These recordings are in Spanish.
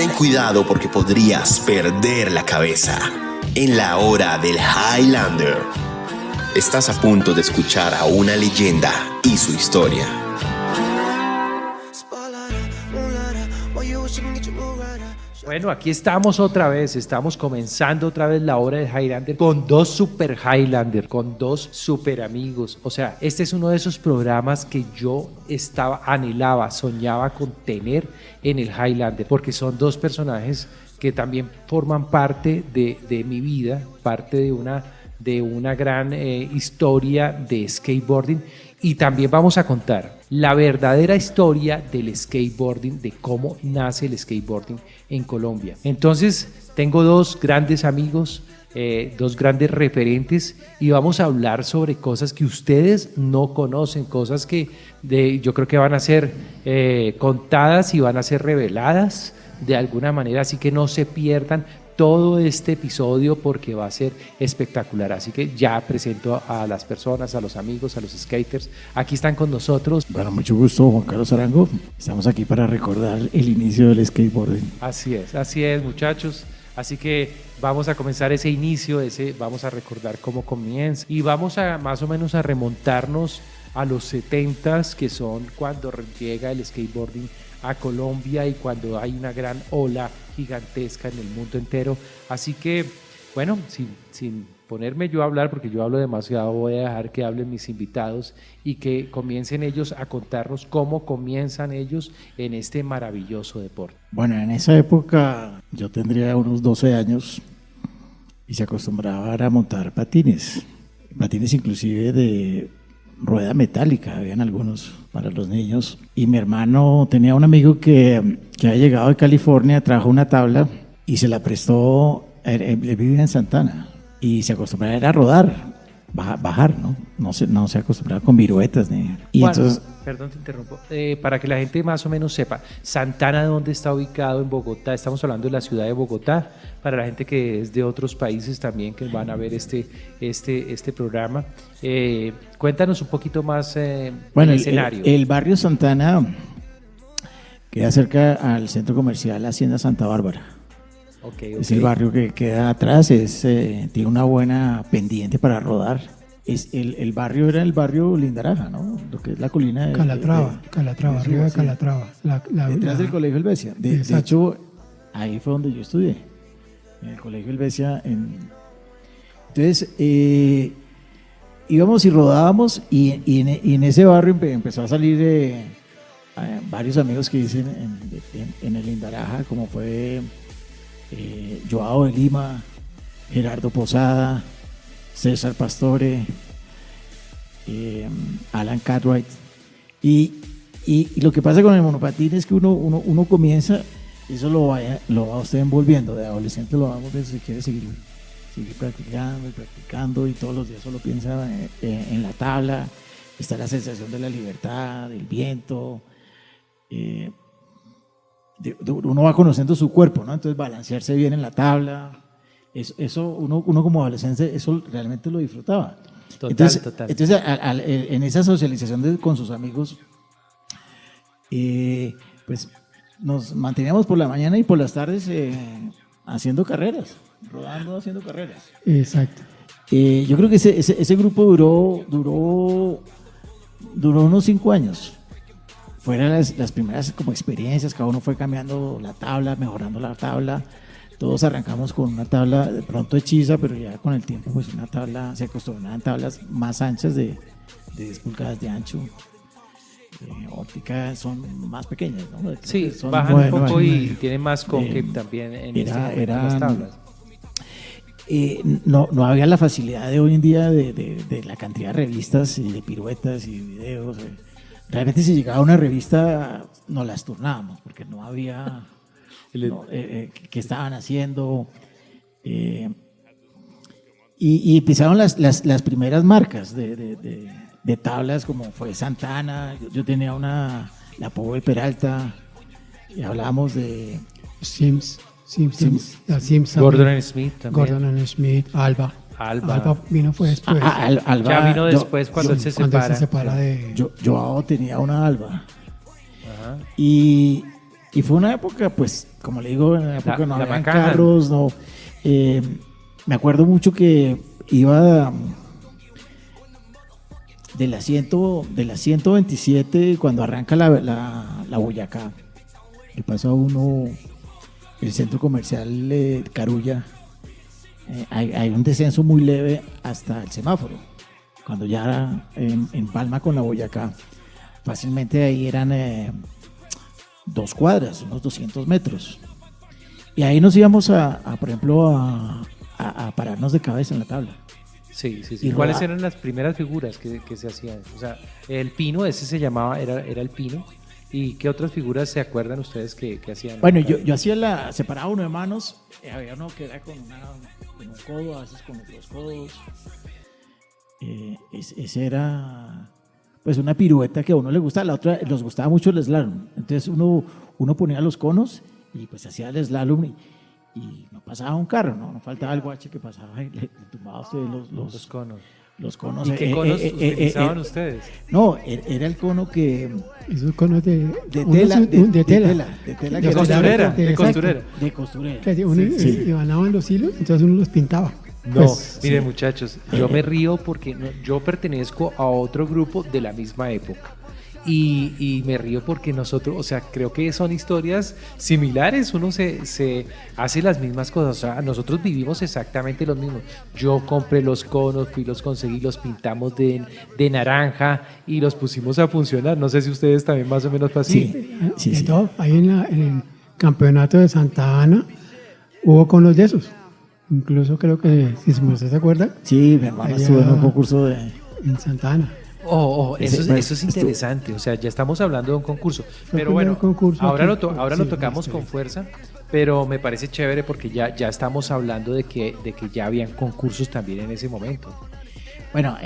ten cuidado porque podrías perder la cabeza. En la hora del Highlander. Estás a punto de escuchar a una leyenda y su historia. Bueno, aquí estamos otra vez, estamos comenzando otra vez la hora de Highlander con dos super Highlander, con dos super amigos. O sea, este es uno de esos programas que yo anhelaba, soñaba con tener en el Highlander, porque son dos personajes que también forman parte de mi vida, parte de una gran historia de skateboarding. Y también vamos a contar la verdadera historia del skateboarding, de cómo nace el skateboarding en Colombia. Entonces, tengo dos grandes amigos, dos grandes referentes, y vamos a hablar sobre cosas que ustedes no conocen, cosas que yo creo que van a ser contadas y van a ser reveladas de alguna manera, así que no se pierdan todo este episodio porque va a ser espectacular. Así que ya presento a las personas, a los amigos, a los skaters. Aquí están con nosotros. Bueno, mucho gusto, Juan Carlos Arango. Estamos aquí para recordar el inicio del skateboarding. Así es, muchachos. Así que vamos a comenzar ese inicio, vamos a recordar cómo comienza y vamos a más o menos a remontarnos a los 70s, que son cuando llega el skateboarding a Colombia y cuando hay una gran ola gigantesca en el mundo entero. Así que, bueno, sin ponerme yo a hablar, porque yo hablo demasiado, voy a dejar que hablen mis invitados y que comiencen ellos a contarnos cómo comienzan ellos en este maravilloso deporte. Bueno, en esa época yo tendría unos 12 años y se acostumbraba a montar patines inclusive de rueda metálica, habían algunos para los niños. Y mi hermano tenía un amigo que había llegado de California, trajo una tabla y se la prestó. Él vivía en Santana y se acostumbraba a rodar, bajar, ¿no? No se acostumbraba con viruetas. Y Juan, entonces, perdón, te interrumpo. Para que la gente más o menos sepa, Santana, ¿dónde está ubicado en Bogotá? Estamos hablando de la ciudad de Bogotá, para la gente que es de otros países también que van a ver este programa. Cuéntanos un poquito más bueno, el escenario. El barrio Santana queda cerca al centro comercial Hacienda Santa Bárbara. Okay. Es el barrio que queda atrás, tiene una buena pendiente para rodar. El barrio era el barrio Lindaraja, ¿no? Lo que es la colina de Calatrava, arriba de Calatrava. Detrás del Colegio Helvecia. De hecho, ahí fue donde yo estudié, en el Colegio Helvecia. Entonces, íbamos y rodábamos y en ese barrio empezó a salir varios amigos que dicen en el Lindaraja, como fue Joao de Lima, Gerardo Posada, César Pastore, Alan Cartwright. Y lo que pasa con el monopatín es que uno comienza, eso lo va usted envolviendo, de adolescente lo vamos viendo, si quiere seguir practicando y todos los días solo piensa en la tabla. Está la sensación de la libertad, del viento. Uno va conociendo su cuerpo, ¿no? Entonces balancearse bien en la tabla, eso uno como adolescente, eso realmente lo disfrutaba. Entonces, en esa socialización con sus amigos, pues nos manteníamos por la mañana y por las tardes haciendo carreras, rodando, haciendo carreras. Exacto. Yo creo que ese grupo duró unos 5 años. Fueron las primeras como experiencias, cada uno fue cambiando la tabla, mejorando la tabla. Todos arrancamos con una tabla de pronto hechiza, pero ya con el tiempo pues una tabla, se acostumbraban tambias más anchas de 10 pulgadas de ancho. Óptica son más pequeñas, ¿no? Sí, son bajan un poco y tienen más concave también en las tablas. No había la facilidad de hoy en día de la cantidad de revistas y de piruetas y videos. Realmente si llegaba una revista nos las turnábamos porque no había qué estaban haciendo. Y empezaron las primeras marcas de tablas, como fue Santana. Yo tenía la Powell Peralta, y hablábamos de Sims, Gordon Smith también. Gordon Smith, Alba vino fue después. Alba, ya vino después cuando él se separa. de... Yo tenía una Alba. Ajá. Y Y fue una época, pues, como le digo, en la época no la había bacana. carros, no. Me acuerdo mucho que iba de la 127 cuando arranca la Boyacá. Y pasa uno, el centro comercial Carulla. Hay un descenso muy leve hasta el semáforo. Cuando ya en Palma con la Boyacá, fácilmente ahí eran 2 cuadras, unos 200 metros. Y ahí nos íbamos por ejemplo, a pararnos de cabeza en la tabla. Sí, sí, sí. Y ¿Cuáles rodar. eran las primeras figuras que se hacían? O sea, el pino, ese se llamaba, era el pino. ¿Y qué otras figuras se acuerdan ustedes que hacían? Bueno, yo hacía separaba uno de manos, había uno que era con un codo, a veces con los 2 codos. Ese era pues una pirueta que a uno le gustaba, la otra les gustaba mucho el slalom. Entonces uno ponía los conos y pues hacía el slalom y no pasaba un carro, no faltaba el guache que pasaba y le tumbaba a usted Los conos. los conos. ¿Y qué conos utilizaban ustedes? No, era el cono que Esos conos de tela, de tela. de tela De que costurera, era- de Exacto. costurera. de costurera. Que uno Sí. ganaban los hilos, entonces uno los pintaba. No, Pues, miren muchachos, yo me río porque yo pertenezco a otro grupo de la misma época. Y me río porque nosotros, o sea, creo que son historias similares, uno se hace las mismas cosas, o sea, nosotros vivimos exactamente lo mismo. Yo compré los conos, los conseguí, los pintamos de naranja y los pusimos a funcionar. No sé si ustedes también más o menos fue así. Sí, de sí. todo. Ahí en el campeonato de Santa Ana hubo conos de esos. Incluso creo que, si usted se acuerda, Sí, mi hermano Allá- estuvo en un concurso de... en Santa Ana. Eso Pues, es interesante, o sea, ya estamos hablando de un concurso, Fue pero el bueno, primer concurso ahora aquí. ahora Sí, lo tocamos sí. con fuerza, pero me parece chévere porque ya estamos hablando de que ya habían concursos también en ese momento. Bueno,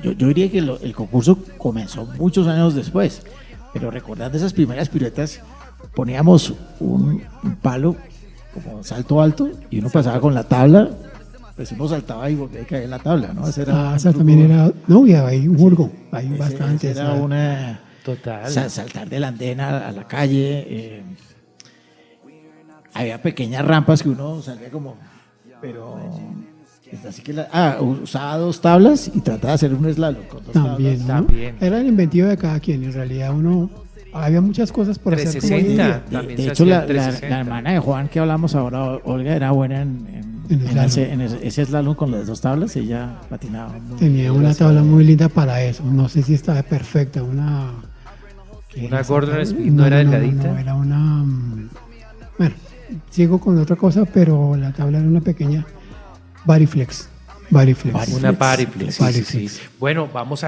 yo diría que el concurso comenzó muchos años después, pero recordando esas primeras piruetas, poníamos un palo como salto alto y uno pasaba con la tabla, pues uno saltaba y volvía a caer en la tabla, ¿no? Ese era un Esa truco. también era, no, y hay un hurgo, hay Ese- bastante. ese era esa- una... Total. Saltar de la andena a la calle. Había pequeñas rampas que uno salía como... Pero... Así que usaba 2 tablas y trataba de hacer un slalom con 2 También, tablas. ¿no? También. Era el inventivo de cada quien. En realidad había muchas cosas por hacer como hoy en 360. día. También De se hecho, hacía la, el 360. hermana de Juan que hablamos ahora, Olga, era buena en ese slalom con las 2 tablas. Ella patinaba. Tenía una tabla muy linda para eso. No sé si estaba perfecta. Una Gordon Speed, ¿no era delgadita? No, era una... Bueno, sigo con otra cosa, pero la tabla era una pequeña Variflex. Una Pariflex. Pariflex. Bueno, vamos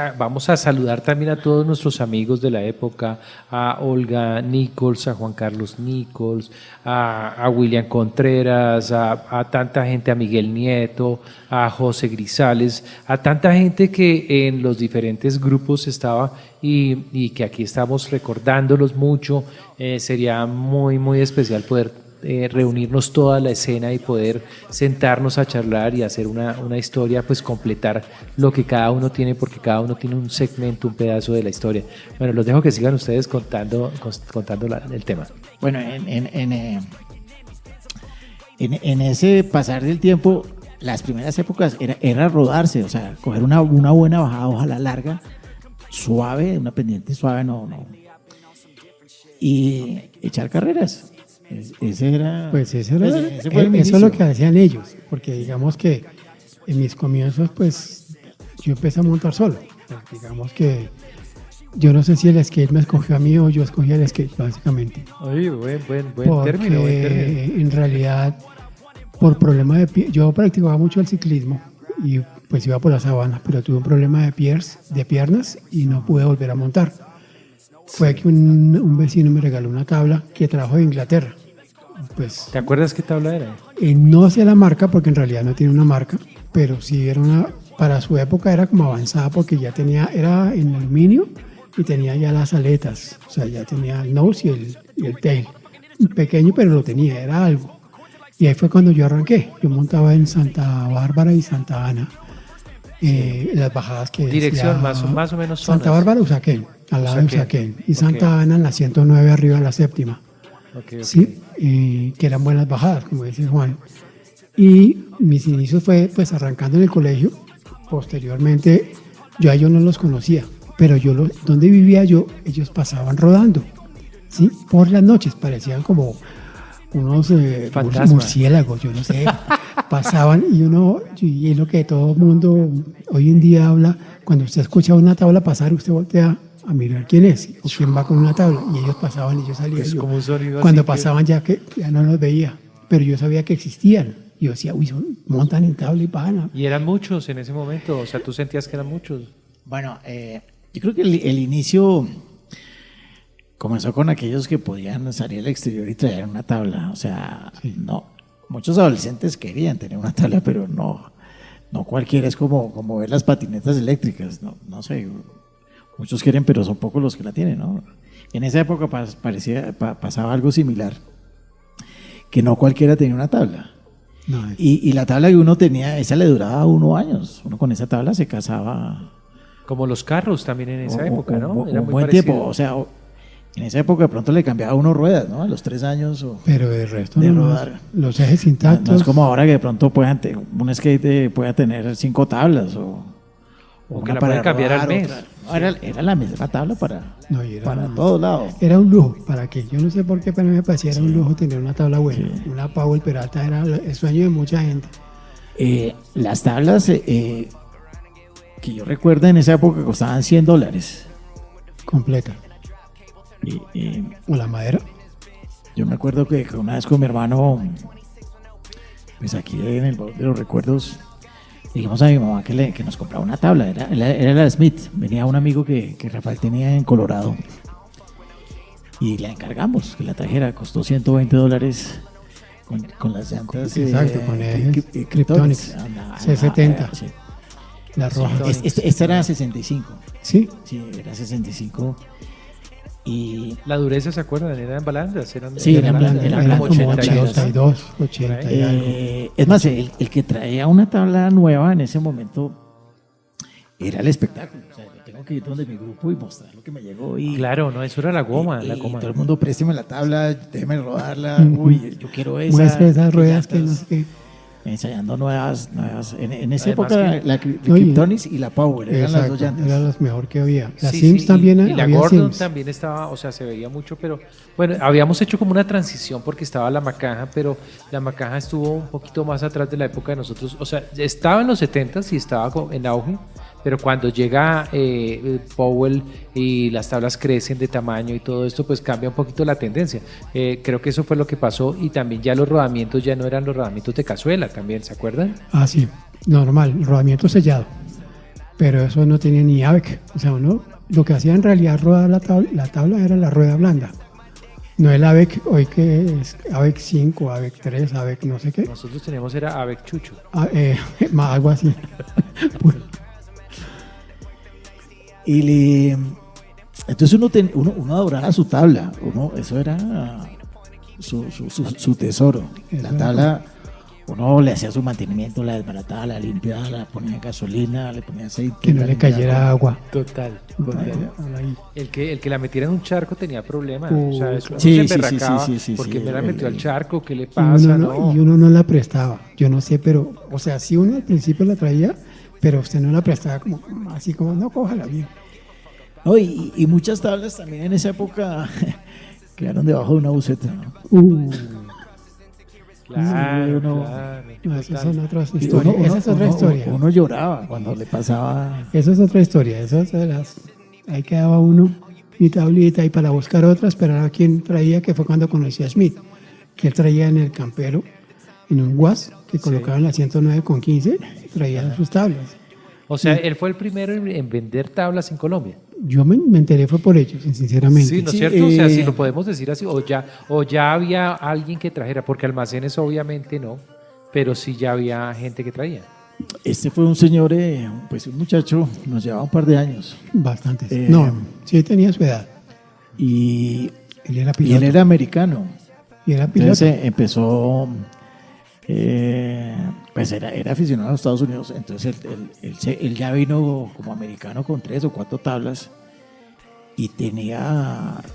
a saludar también a todos nuestros amigos de la época, a Olga Nichols, a Juan Carlos Nichols, a William Contreras, a tanta gente, a Miguel Nieto, a José Grisales, a tanta gente que en los diferentes grupos estaba y que aquí estamos recordándolos mucho. Sería muy, muy especial poder reunirnos toda la escena y poder sentarnos a charlar y hacer una historia, pues completar lo que cada uno tiene, porque cada uno tiene un segmento, un pedazo de la historia. Bueno, los dejo que sigan ustedes contando el tema. Bueno, en ese pasar del tiempo, las primeras épocas era rodarse, o sea, coger una buena bajada, ojalá larga, suave, una pendiente suave, no. Y echar carreras. Ese era. Pues ese fue el eso es inicio. lo Que hacían ellos, porque digamos que en mis comienzos, pues yo empecé a montar solo. Pues, digamos que yo no sé si el skate me escogió a mí o yo escogí el skate, básicamente. Oye, buen Porque término, buen término. en realidad, por problema de pie, yo practicaba mucho el ciclismo y pues iba por la sabana, pero tuve un problema de piernas y no pude volver a montar. Fue que un vecino me regaló una tabla que trajo de Inglaterra. Pues ¿Te acuerdas qué tabla era? no sé la marca, porque en realidad no tiene una marca, pero sí era para su época era como avanzada, porque ya era en aluminio y tenía ya las aletas, o sea, ya tenía el nose y el tail. Pequeño, pero lo tenía, era algo. Y ahí fue cuando yo arranqué. Yo montaba en Santa Bárbara y Santa Ana, las bajadas que Dirección, decía más o menos zonas. Santa Bárbara, Usaquén, al lado de Usaquén, Usaquén, y ok. Santa Ana en la 109 arriba de la séptima. Ok, ok. ¿sí? Que eran buenas bajadas, como dice Juan. Y mis inicios fue pues arrancando en el colegio. Posteriormente yo a ellos no los conocía, pero donde vivía yo, ellos pasaban rodando, ¿sí? Por las noches, parecían como unos Fantasmas. murciélagos, yo no sé, pasaban y es lo que todo el mundo hoy en día habla, cuando usted escucha una tabla pasar, usted voltea a mirar quién es o quién va con una tabla, y ellos pasaban y yo salía. Es yo, como un sonido cuando así que- pasaban ya no los veía, pero yo sabía que existían. Yo decía, uy, montan en tabla y van. Y eran muchos en ese momento, o sea, tú sentías que eran muchos. Bueno, yo creo que el inicio comenzó con aquellos que podían salir al exterior y traer una tabla. O sea, no, muchos adolescentes querían tener una tabla, pero no cualquiera. Es como ver las patinetas eléctricas. No sé, muchos quieren, pero son pocos los que la tienen, ¿no? En esa época pasaba algo similar, que no cualquiera tenía una tabla. No, Y la tabla que uno tenía, esa le duraba 1 año. Uno con esa tabla se casaba Como los carros también en esa época, ¿no? un Era muy buen parecido. tiempo. O sea, en esa época de pronto le cambiaba a uno ruedas, ¿no? A los 3 años. pero el resto de no, rodar. los ejes No intactos. es como ahora que de pronto un skate pueda tener 5 tablas o O que una la pueden cambiar al rodar, mes. otra. No, era la misma tabla para No, y era- todos lados. Era un lujo, ¿para qué? Yo no sé por qué, pero me parecía era un lujo tener una tabla buena. Una Powell Peralta era el sueño de mucha gente. Las tablas que yo recuerdo en esa época costaban $100. Completa. Y O la madera. yo me acuerdo que una vez con mi hermano, pues aquí en el baúl de los recuerdos, dijimos a mi mamá que nos comprara una tabla. Era la Smith. Venía un amigo que Rafael tenía en Colorado. Y la encargamos, que la trajera. Costó $120 con las llantas. Exacto, con ejes Kryptonics. Kryptonics. C70. Sí. La roja. Esta era 65. Sí, Sí, era 65. Y La dureza, ¿se acuerdan? Eran balandas. Sí, eran eran como 82. 82, 80 y algo. es más, el que traía una tabla nueva en ese momento era el espectáculo. O sea, yo tengo que ir donde mi grupo y mostrar lo que me llegó. Y, Claro, no, eso era la goma, y la goma. todo el mundo présteme la tabla, déjeme rodarla. Uy, yo quiero esa. Muestra esas ruedas que no llantas. sé qué. Ensayando nuevas. En esa Además época, que- la Oye, Kryptonics y la Power eran las Exacto, dos llantas. eran los mejor que había. Las Sí, Sims sí, también y la había Gordon Sims. también estaba, o sea, se veía mucho, pero bueno, habíamos hecho como una transición porque estaba la Macaja, pero la Macaja estuvo un poquito más atrás de la época de nosotros, o sea, estaba en los 70s y estaba en auge, pero cuando llega Powell y las tablas crecen de tamaño y todo esto, pues cambia un poquito la tendencia. Creo que eso fue lo que pasó y también ya los rodamientos ya no eran los rodamientos de cazuela también, ¿se acuerdan? Ah, sí, normal, rodamiento sellado. Pero eso no tenía ni AVEC. O sea, uno lo que hacía en realidad rodar la tabla era la rueda blanda. No el AVEC, hoy que es AVEC 5, AVEC 3, AVEC no sé qué. Nosotros teníamos era Avec Chucho. Algo así. Entonces uno adoraba su tabla. Eso era su tesoro. La tabla, uno le hacía su mantenimiento, la desbarataba, la limpiaba, la ponía en gasolina, le ponía aceite. Que no la le limpiaba. cayera agua. Total. Ahí. El que la metiera en un charco tenía problemas. O sea, eso Sí, se sí, sí, emberracaba sí, porque sí, me la metió al charco, ¿qué le Y pasa? uno no la prestaba. Yo no sé, pero, o sea, sí uno al principio la traía, pero usted no la prestaba como así como, no, cójala bien. No, y muchas tablas también en esa época quedaron debajo de una buceta, ¿no? Claro, Uno- claro. No, esas total. son otras Y historias. Esa es otra historia. Uno lloraba cuando le pasaba. Esa es otra historia. Ahí quedaba uno mi tablita y para buscar otra, esperar a quien traía, que fue cuando conocí a Smith, que él traía en el campero, en un guas, que colocaban la 109,15, traía sus tablas. O sea, él fue el primero en vender tablas en Colombia. Yo me enteré fue por ellos, sinceramente. Sí, ¿no es Sí, cierto? O sea, si lo podemos decir así, o ya había alguien que trajera, porque almacenes obviamente no, pero sí ya había gente que traía. Este fue un señor, pues un muchacho, nos llevaba un par de años. Bastantes. Eh, No, sí tenía su edad. Y, Él era y piloto. él era americano. Piloto. Entonces empezó, pues era aficionado a los Estados Unidos. Entonces él ya vino como americano con 3 o 4 tablas. y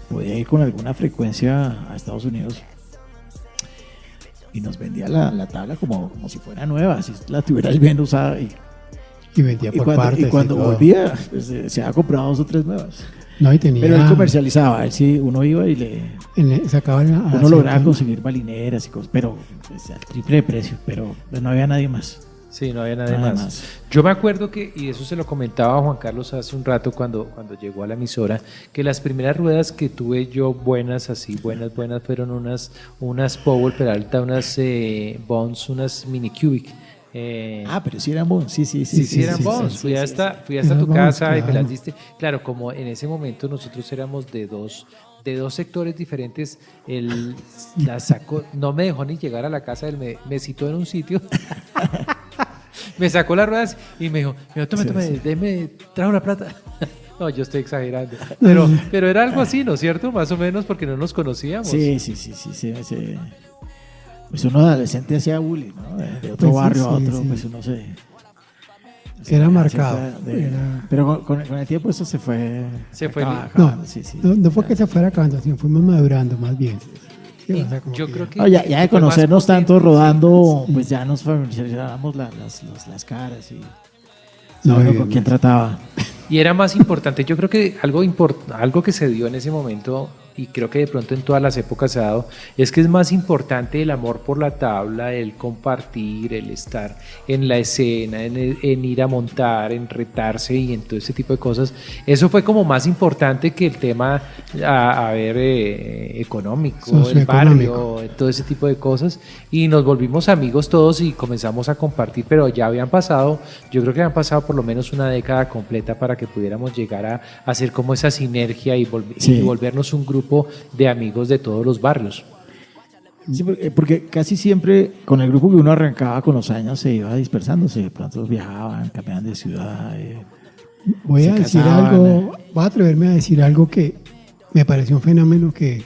podía ir con alguna frecuencia a Estados Unidos y nos vendía la tabla como si fuera nueva, si la tuviera él bien usada Y vendía por partes. y cuando todo. volvía pues, se había comprado 2 o 3 nuevas. No, y tenía. Pero él comercializaba, él sí, uno iba y sacaban uno lograba conseguir balineras y cosas, pero pues, al triple de precio, pero pues, no había nadie más. Sí, no había nada Nada más. más. Yo me acuerdo que, y eso se lo comentaba a Juan Carlos hace un rato cuando llegó a la emisora, que las primeras ruedas que tuve yo buenas, fueron unas Powell Peralta, unas Bonds, unas Mini Cubic. Pero sí eran Bonds, Sí, eran Bonds. Fui hasta Eran tu Bonds, casa y me claro. las diste. Claro, como en ese momento nosotros éramos de dos sectores diferentes, él la sacó, no me dejó ni llegar a la casa, él me citó en un sitio. Me sacó las ruedas y me dijo, tome, trajo la plata. No, yo estoy exagerando. Pero era algo así, ¿no es cierto? Más o menos porque no nos conocíamos. Sí. Pues uno adolescente hacía bullying, ¿no? De otro Pues sí, barrio a sí, otro, sí. pues uno se... Era se- marcado. Pero con el tiempo eso se fue... Se fue. acabando, sí. No fue que se fuera acabando, sino fuimos madurando más bien. Sí, o sea, como Yo que creo que No, ya de fue más conocernos potente, tanto sí. rodando, pues ya nos familiarizábamos las caras y No, sabíamos y con quién demás. trataba. Y era más importante, yo creo que algo que se dio en ese momento, y creo que de pronto en todas las épocas se ha dado, es que es más importante el amor por la tabla, el compartir, el estar en la escena, en ir a montar, en retarse y en todo ese tipo de cosas. Eso fue como más importante que el tema, económico, el Socioeconómico. barrio, todo ese tipo de cosas. Y nos volvimos amigos todos y comenzamos a compartir, pero ya yo creo que habían pasado por lo menos una década completa para que pudiéramos llegar a hacer como esa sinergia y Sí. volvernos un grupo de amigos de todos los barrios. Sí, porque casi siempre con el grupo que uno arrancaba con los años se iba dispersándose, de pronto viajaban, cambiaban de ciudad. Voy a Se decir casaban, algo, voy a atreverme a decir algo que me pareció un fenómeno que,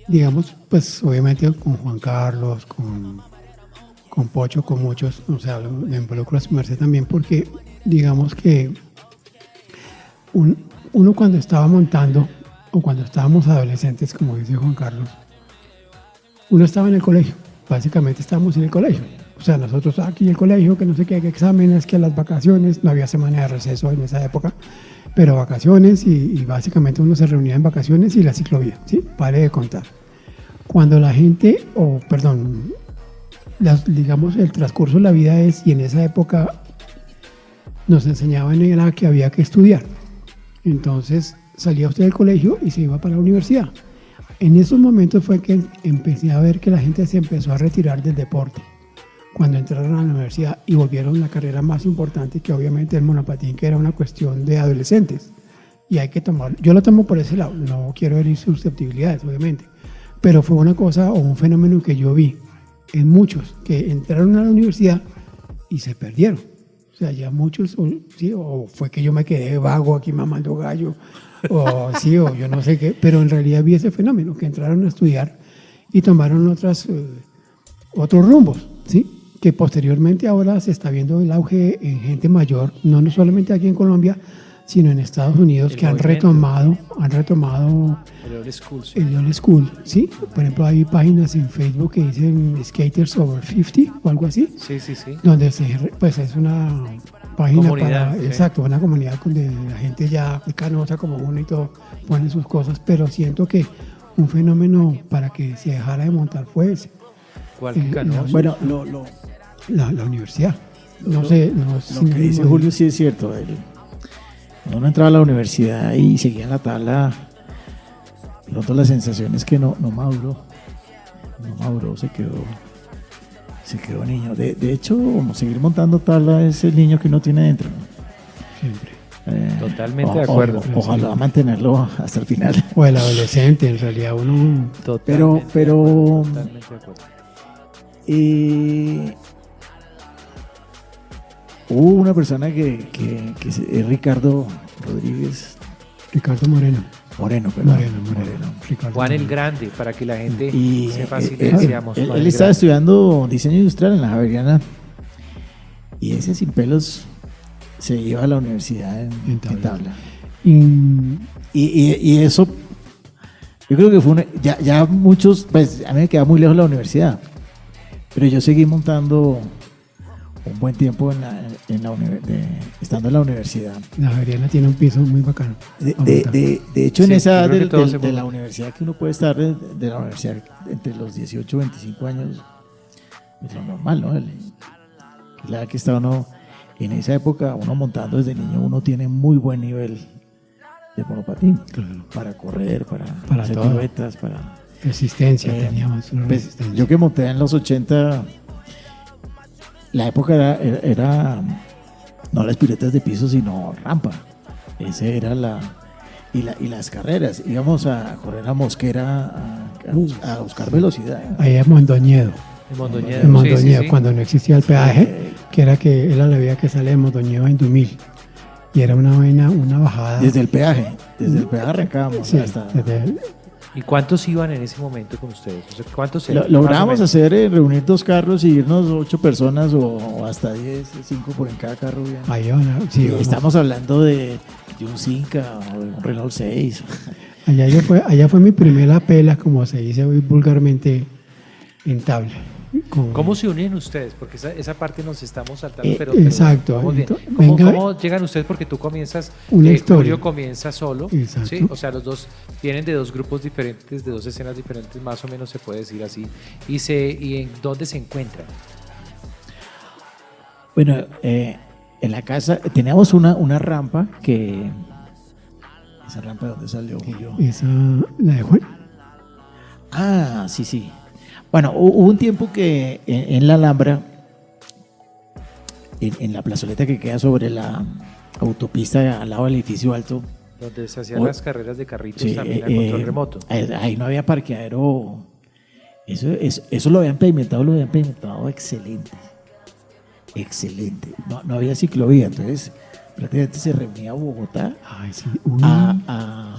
digamos, pues obviamente con Juan Carlos, con Pocho, con muchos, o sea, me involucro a su merced también porque, digamos que uno cuando estaba montando o cuando estábamos adolescentes, como dice Juan Carlos, uno estaba en el colegio, básicamente estábamos en el colegio. O sea, nosotros aquí en el colegio, que no sé qué, que exámenes, que las vacaciones, no había semana de receso en esa época, pero vacaciones y básicamente uno se reunía en vacaciones y la ciclovía, ¿sí? Pare de contar. Cuando la gente, digamos, el transcurso de la vida es, y en esa época nos enseñaban era que había que estudiar. Entonces salía usted del colegio y se iba para la universidad. En esos momentos fue que empecé a ver que la gente se empezó a retirar del deporte cuando entraron a la universidad y volvieron a la carrera más importante, que obviamente el monopatín, que era una cuestión de adolescentes. Y hay que tomar, yo lo tomo por ese lado, no quiero herir susceptibilidades, obviamente, pero fue una cosa o un fenómeno que yo vi en muchos que entraron a la universidad y se perdieron. O sea, ya muchos, o fue que yo me quedé vago aquí mamando gallo, o yo no sé qué, pero en realidad vi ese fenómeno, que entraron a estudiar y tomaron otros rumbos, ¿sí? Que posteriormente ahora se está viendo el auge en gente mayor, no solamente aquí en Colombia, sino en Estados Unidos, El que han movimiento. retomado El old school, sí. el old school, ¿sí? Por ejemplo, hay páginas en Facebook que dicen Skaters Over 50 o algo así, Sí. donde pues es una página Comunidad, para, sí. exacto, una comunidad donde la gente ya canosa como uno y todo pone sus cosas, pero siento que un fenómeno para que se dejara de montar fue ese, ¿Cuál canoso? Bueno, la universidad. No sé, no es lo que dice sinónimo Julio sí es cierto. Cuando uno entraba a la universidad y seguía en la tabla, de pronto la sensación es que no maduró. No maduró, se quedó niño. De hecho, seguir montando tabla es el niño que uno tiene dentro, ¿no? siempre. Totalmente de acuerdo. Ojalá mantenerlo hasta el final. O el adolescente, en realidad uno... Totalmente pero- totalmente de acuerdo. Hubo una persona que es Ricardo Rodríguez Ricardo Moreno. Moreno, perdón. Moreno. Ricardo Juan el Moreno. Grande, para que la gente Y sepa si él, le decíamos. él Juan el estaba Grande. estudiando diseño industrial en la Javeriana y ese sin pelos se iba a la universidad en En Tabla. Tabla. Y eso, yo creo que fue ya muchos, pues a mí me quedaba muy lejos la universidad, pero yo seguí montando un buen tiempo estando en la universidad. La Javeriana tiene un piso muy bacano. De hecho, Sí, en esa edad yo creo que todos de hemos- la universidad que uno puede estar, de la universidad entre los 18 y 25 años, es lo normal, ¿no? La edad que está uno, en esa época, uno montando desde niño, uno tiene muy buen nivel de monopatín, Claro. para correr, para hacer todo. piruetas, para... Resistencia, teníamos una Pues, resistencia. yo que monté en los 80, la época era no las piruetas de piso, sino rampa. Ese era y las carreras. Íbamos a correr a Mosquera a buscar velocidad. Ahí en Mondoñedo. En Mondoñedo. En Mondoñedo, sí, sí, sí. cuando no existía el peaje, que era la vía que sale de Mondoñedo a Indumil. Y era una bajada. Desde el peaje arrancábamos Sí, hasta... ¿Y cuántos iban en ese momento con ustedes? O sea, ¿cuántos eran? Logramos Más o menos. hacer, reunir 2 carros y irnos 8 personas o hasta 10, 5 por en cada carro. Bien. Ahí sí, Y estamos hablando de un Cinca o de un Renault 6. allá fue mi primera pela, como se dice hoy vulgarmente, en tabla. ¿Cómo se unen ustedes? Porque esa parte nos estamos saltando, pero exacto. vamos bien. Venga. ¿Cómo llegan ustedes? Porque tú comienzas, Una historia. Julio comienza solo, Exacto. ¿sí? O sea, los dos vienen de 2 grupos diferentes, de 2 escenas diferentes, más o menos se puede decir así. ¿Y en dónde se encuentran? Bueno, en la casa teníamos una rampa que... ¿Esa rampa de dónde salió, Julio? Esa, la de Juan. Ah, sí. Bueno, hubo un tiempo que en la Alhambra, en la plazoleta que queda sobre la autopista al lado del edificio alto, Donde se hacían Oh, las carreras de carritos sí, también a control remoto. ahí no había parqueadero. Eso lo habían pavimentado excelente. Excelente. No había ciclovía, entonces prácticamente se reunía Bogotá Ay, sí. a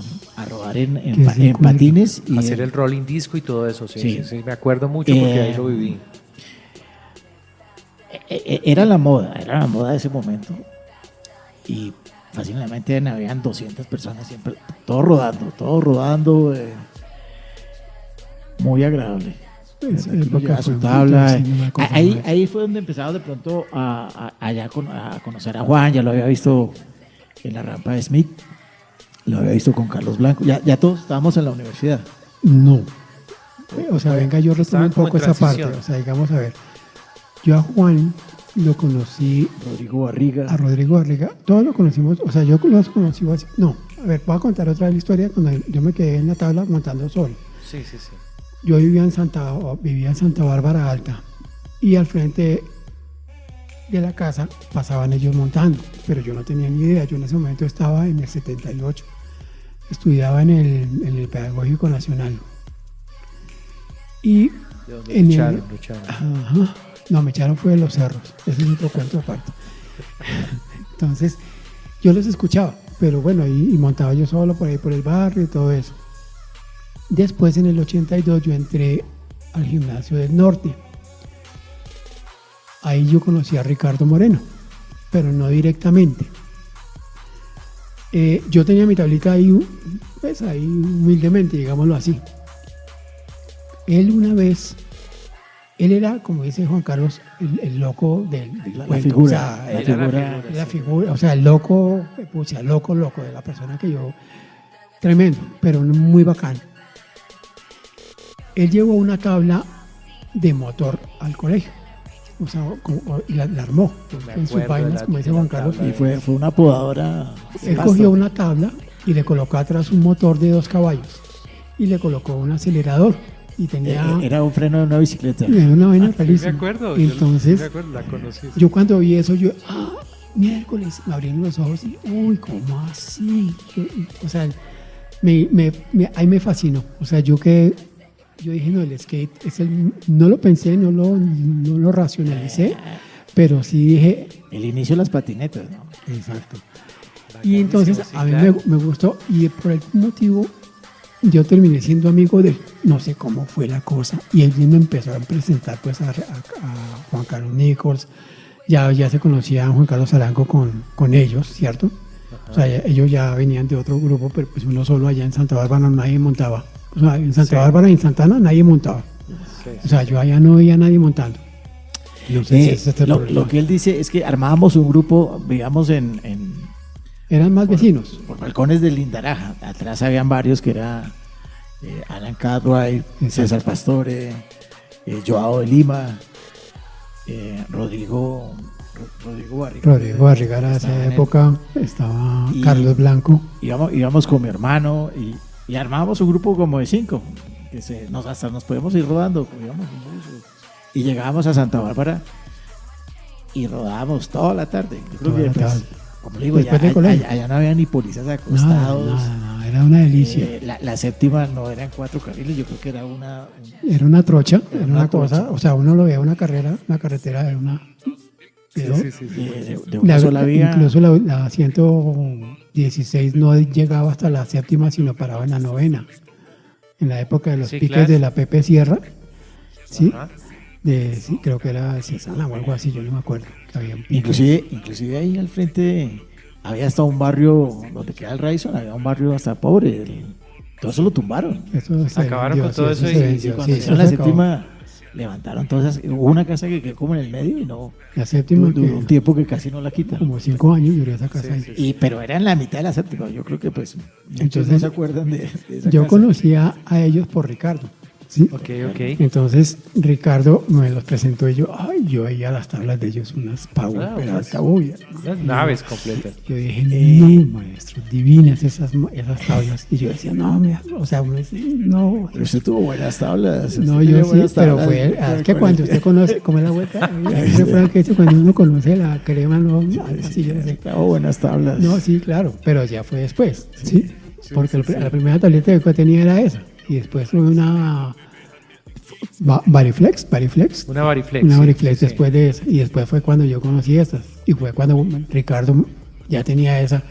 rodar en Qué rico. patines y Hacer el rolling disco y todo eso, sí, Sí. sí, me acuerdo mucho porque ahí lo viví. era la moda de ese momento y fácilmente habían 200 personas siempre, todo rodando, muy agradable. Esa Uno época llevaba su fue tabla. sí, no me acuerdo más. Ahí fue donde empezaba de pronto a conocer a Juan. Ya lo había visto en la rampa de Smith, lo había visto con Carlos Blanco. Ya todos estábamos en la universidad. No. O sea, venga, yo retomo Estaban un como poco en esa parte. transición. O sea, digamos, a ver. Yo a Juan lo conocí, Rodrigo Barriga. a Rodrigo Barriga, todos lo conocimos, o sea, yo los conocí así. No, a ver, voy a contar otra vez la historia cuando yo me quedé en la tabla montando solo. Sí. Yo vivía en Santa Bárbara Alta y al frente de la casa pasaban ellos montando, pero yo no tenía ni idea. Yo en ese momento estaba en el 78, estudiaba en el Pedagógico Nacional. Y De donde en lucharon. Ajá. No, me echaron fue de los cerros. Ese es otro cuento aparte. Entonces, yo los escuchaba, pero bueno, y montaba yo solo por ahí por el barrio y todo eso. Después, en el 82, yo entré al Gimnasio del Norte. Ahí yo conocí a Ricardo Moreno, pero no directamente. Yo tenía mi tablita ahí, pues ahí humildemente, digámoslo así. Él una vez, él era, como dice Juan Carlos, el loco del La cuento. figura, O sea, la la figura, o sea, el loco, pucha, loco de la persona que yo, tremendo, pero muy bacán. Él llevó una tabla de motor al colegio, o sea, y la armó Me en sus acuerdo de vainas, la- como dice de la Juan Carlos. tabla Y fue una podadora. Él basta. cogió una tabla y le colocó atrás un motor de 2 caballos y le colocó un acelerador y tenía Era un freno de una bicicleta. era una vaina Sí, me rarísima. acuerdo. Entonces, me acuerdo, la conocí. yo cuando vi eso, miércoles, me abrieron los ojos y, uy, ¿cómo así? O sea, ahí me fascinó. O sea, yo dije, no, el skate no lo pensé, no lo racionalicé, pero sí dije, El inicio de las patinetas, ¿no? exacto. Y entonces sí, a mí claro. me gustó y por algún motivo yo terminé siendo amigo de él. No sé cómo fue la cosa. Y él me empezó a presentar pues a Juan Carlos Nichols. Ya se conocía a Juan Carlos Arango con ellos, ¿cierto? O sea, ellos ya venían de otro grupo, pero pues uno solo allá en Santa Bárbara nadie montaba. O sea, en Santa Bárbara y en Santana nadie montaba. Sí. O sea, yo allá no veía a nadie montando. No sé si ese es el problema. Lo que él dice es que armábamos un grupo, digamos, Eran más vecinos. por balcones de Lindaraja. Atrás habían varios que era Alan Cartwright, César Pastore, Joao de Lima, Rodrigo Barriga. Rodrigo Barriga era de esa época, estaba Carlos Blanco. Íbamos con mi hermano y armábamos un grupo como de 5, que hasta nos podemos ir rodando, íbamos en bus, y llegábamos a Santa Bárbara y rodábamos toda la tarde. Yo creo Toda que, la pues, tarde. como le digo, Después de colegio. allá no había ni policías acostados. No, era una delicia. La séptima no eran 4 carriles, yo creo que era Era una trocha, era una una cosa, trocha. o sea, uno lo veía una carretera de una... de una sola vía. Incluso la 116 no llegaba hasta la séptima, sino paraba en la novena. En la época de los Sí, piques claro. de la Pepe Sierra, ¿sí? Ajá. Sí, creo que era Cesana o algo así, yo no me acuerdo. Que había un pique. Inclusive ahí al frente había hasta un barrio donde queda el Radisson, había un barrio hasta pobre. Todo eso lo tumbaron. Eso se Acabaron vendió, con todo sí, eso se y vendió, Cuando sí, hicieron eso la se acabó. séptima, levantaron todas esas. Hubo una casa que quedó como en el medio y no. La séptima, Duró un que tiempo que casi no la quitan. como 5 años duró esa casa ahí. Pero era en la mitad de la séptima. Yo creo que pues muchos Entonces, no se acuerdan de esa Yo casa. conocía a ellos por Ricardo, ¿sí? Ok. Entonces Ricardo me los presentó y yo veía las tablas de ellos, unas power, pero pues, alta bulla. Unas naves completas. Yo dije, no, maestro, divinas esas tablas. Y yo decía, no, mira, o sea, uno dice, no. Pero usted tuvo buenas tablas. No, usted yo tenía sí, buenas pero tablas fue, en es el que cuando colegio. usted conoce, ¿cómo es la vuelta? Hay un refrán que dice, cuando uno conoce la crema, no, así yo no sé. Tuvo buenas tablas. No, sí, claro, pero ya fue después, ¿sí? Porque la primera tableta que tenía era esa. Y después tuve una Variflex. Una Variflex. Una sí, Variflex sí, después de esa. Y después fue cuando yo conocí estas. Y fue cuando Ricardo ya tenía esa.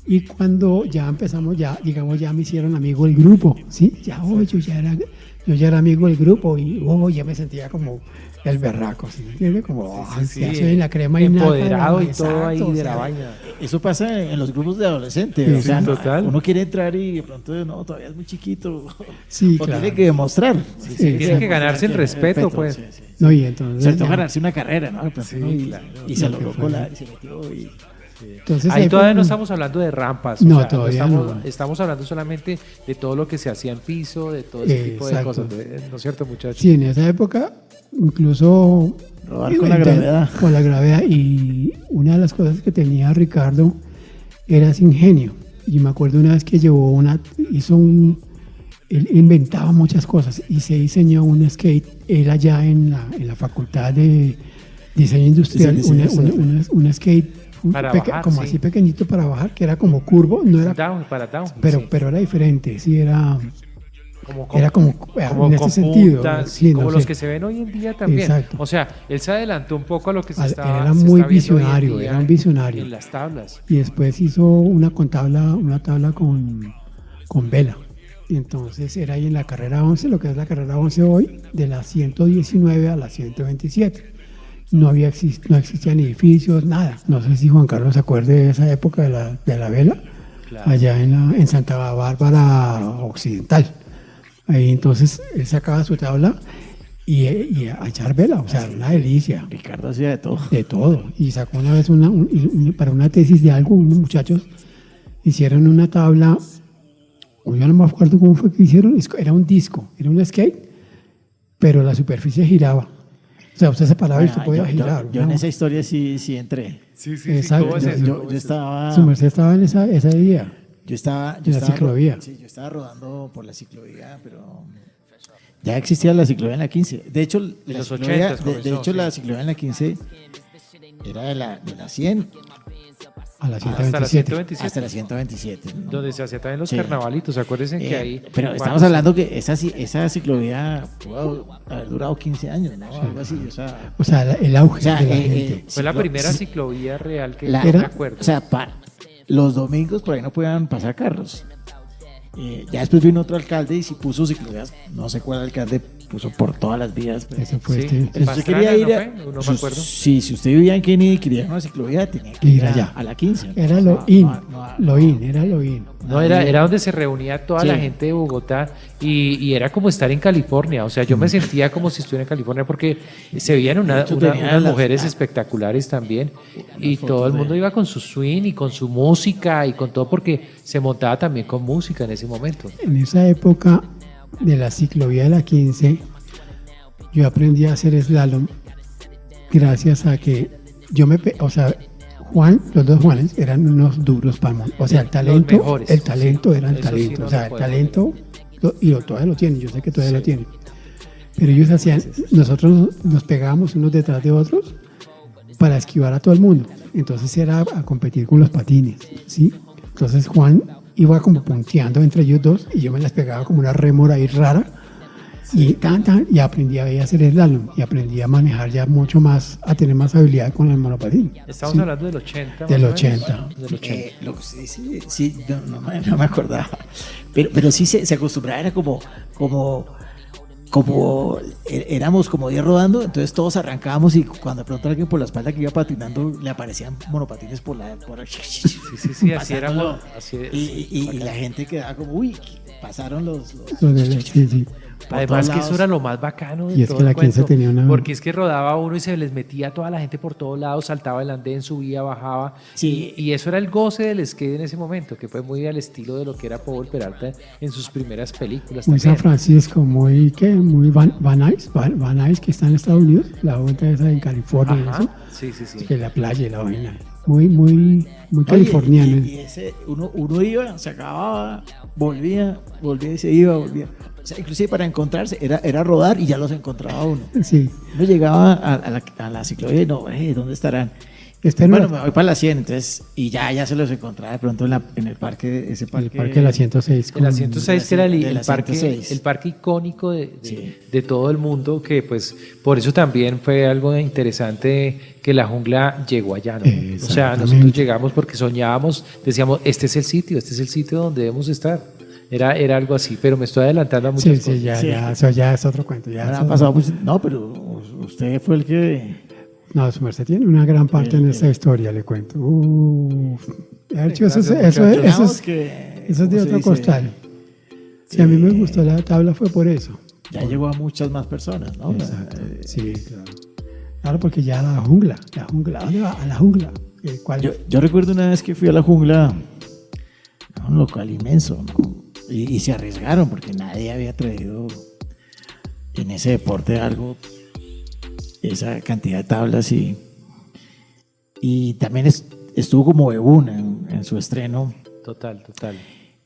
Y cuando ya empezamos, digamos, ya me hicieron amigo del grupo, ¿sí? Yo ya era amigo del grupo y ya me sentía como el berraco, ¿sí me entiende? Como, sí, ya soy la crema y empoderado nada, y todo ahí exacto, de o la sea, vaina. Eso pasa en los grupos de adolescentes. Sí, o sea, sí, total. uno quiere entrar y de pronto no, todavía es muy chiquito. Sí, o claro. tiene que demostrar. Sí, Tiene que exacto. ganarse el respeto, pues. Sí, sí. No, y entonces... Sobre todo ya- ganarse una carrera, ¿no? Pues, Sí, ¿no? claro. Y se Lo que logró fue. colar y se metió. entonces Ahí fue todavía no cuando- estamos hablando de rampas. No, todavía estamos, no. estamos hablando solamente de todo lo que se hacía en piso, de todo ese tipo de Exacto. cosas. ¿No es cierto, muchachos? Sí, en esa época, incluso... Rodar con la gravedad. Con la gravedad. Y una de las cosas que tenía Ricardo era ese ingenio. Y me acuerdo una vez que él inventaba muchas cosas y se diseñó un skate, él allá en la facultad de diseño industrial, Diseño industrial. un skate Para bajar, como sí. así pequeñito para bajar, que era como curvo, no era, Para down. pero, sí. pero era diferente, sí, era Como en este con sentido. puntas, sí, como no los sé. que se ven hoy en día también. Exacto. O sea, él se adelantó un poco a lo que se Él está era se muy está viendo hoy en visionario, día era un visionario. En las tablas. Y después hizo una tabla con vela. Y entonces era ahí en la carrera 11, lo que es la carrera 11 hoy, de la 119 a la 127. No existían edificios, nada. No sé si Juan Carlos se acuerde de esa época de la vela, Claro. allá en Santa Bárbara Occidental. Ahí entonces él sacaba su tabla y a echar vela, o sea, una delicia. Ricardo hacía de todo. De todo. Y sacó una vez para una tesis de algo, unos muchachos hicieron una tabla, o yo no me acuerdo cómo fue que hicieron, era un disco, era un skate, pero la superficie giraba. O sea, usted se paraba y usted podía girar. Yo en ¿no? esa historia sí entré. Sí, Exacto. ¿cómo es Yo, eso? yo- ¿Cómo yo es eso? estaba. Su merced estaba en ese día. Yo estaba. En la ciclovía. Sí, yo estaba rodando por la ciclovía, pero. Ya existía la ciclovía en la 15. De hecho, la los ciclovía, 80s comenzó, sí. la ciclovía en la 15 era de la 100 A la Hasta la 127. 127. hasta la 127. ¿no? Donde se hacían también los Sí. carnavalitos. Acuérdense que ahí. Pero estamos hablando que esa ciclovía pudo haber durado 15 años, ¿no? Algo así. O sea, O sea, el auge o sea, de la gente. Fue la ciclo- primera ci- ciclovía real que la- yo me era- acuerdo. O sea, los domingos por ahí no podían pasar carros. Ya después vino otro alcalde y sí puso ciclovías, no sé cuál alcalde puso por todas las vías. Pues. Eso fue Sí. Pero si usted quería ir a... No me acuerdo. Sí, si usted vivía en Kennedy y quería ir a una ciclovía, tenía que ir allá, a la 15. Era No, lo in, era lo in. No, era donde se reunía toda Sí. la gente de Bogotá y era como estar en California. O sea, yo me sentía como si estuviera en California porque se veían De hecho, tenía unas las- mujeres espectaculares también y fotos todo el de- mundo iba con su swing y con su música y con todo porque se montaba también con música en ese momento. En esa época de la ciclovía de la 15, yo aprendí a hacer slalom gracias a que o sea, Juan, los dos Juanes eran unos duros para o sea, Los mejores. el talento era el Eso sí talento, no o sea, se el puede talento todavía lo tienen, yo sé que todavía lo tienen. Pero ellos hacían, nosotros nos pegábamos unos detrás de otros para esquivar a todo el mundo. Entonces era a competir con los patines, ¿sí? Entonces Juan iba como punteando entre ellos dos y yo me las pegaba como una rémora ahí rara y y aprendí a hacer slalom y aprendí a manejar ya mucho más, a tener más habilidad con el monopatín. Estamos ¿sí? hablando del 80. Del más o menos. 80. Del 80. Lo que usted dice, sí, no me acordaba. Pero sí se acostumbraba, era como éramos como 10 rodando, entonces todos arrancábamos y cuando de pronto alguien por la espalda que iba patinando le aparecían monopatines por Sí, así éramos. y la gente quedaba como, uy, pasaron los Sí. por Además todos que eso lados. era lo más bacano de Y es todo que la el cuento, 15 tenía una- porque es que rodaba uno y se les metía a toda la gente por todos lados, saltaba el andén, subía, bajaba, Sí. y eso era el goce del skate en ese momento, que fue muy al estilo de lo que era Paul Peralta en sus primeras películas Muy San también. Francisco, muy Van Nuys, que está en Estados Unidos, la vuelta esa en California, y Ajá. eso, Sí. que la playa y la vaina. Muy Oye, californiano. y ese, uno iba, se acababa, volvía y se iba, volvía. O sea, inclusive para encontrarse era rodar y ya los encontraba uno. Sí. Uno llegaba a la ciclovía y no, ¿dónde estarán? Bueno, Me voy para la 100, entonces, y ya se los encontraba de pronto en el parque, ese parque. el parque de la 106. El asiento 6 que era de el la parque, 106. el parque icónico Sí. de todo el mundo, que pues por eso también fue algo interesante que la jungla llegó allá, ¿no? O sea, nosotros Exactamente. llegamos porque soñábamos, decíamos, este es el sitio donde debemos estar. Era algo así, pero me estoy adelantando a muchas Sí, cosas. ya, Sí. eso ya es otro cuento. Ya Ahora es ha otro- pasado mucho- no, pero usted fue el que... No, su merced tiene una gran parte en esa historia, le cuento. De hecho, eso gracias, es Digamos que, eso es de ¿cómo se otro dice? costal. Si a mí me gustó la tabla fue por eso. Ya llegó a muchas más personas, ¿no? Exacto. Sí, claro. Claro, porque ya la jungla. ¿A dónde va? A la jungla. ¿Cuál? Yo recuerdo una vez que fui a la jungla, a un local inmenso, ¿no? Y se arriesgaron porque nadie había traído en ese deporte algo, esa cantidad de tablas y también estuvo como Bebún en su estreno. Total.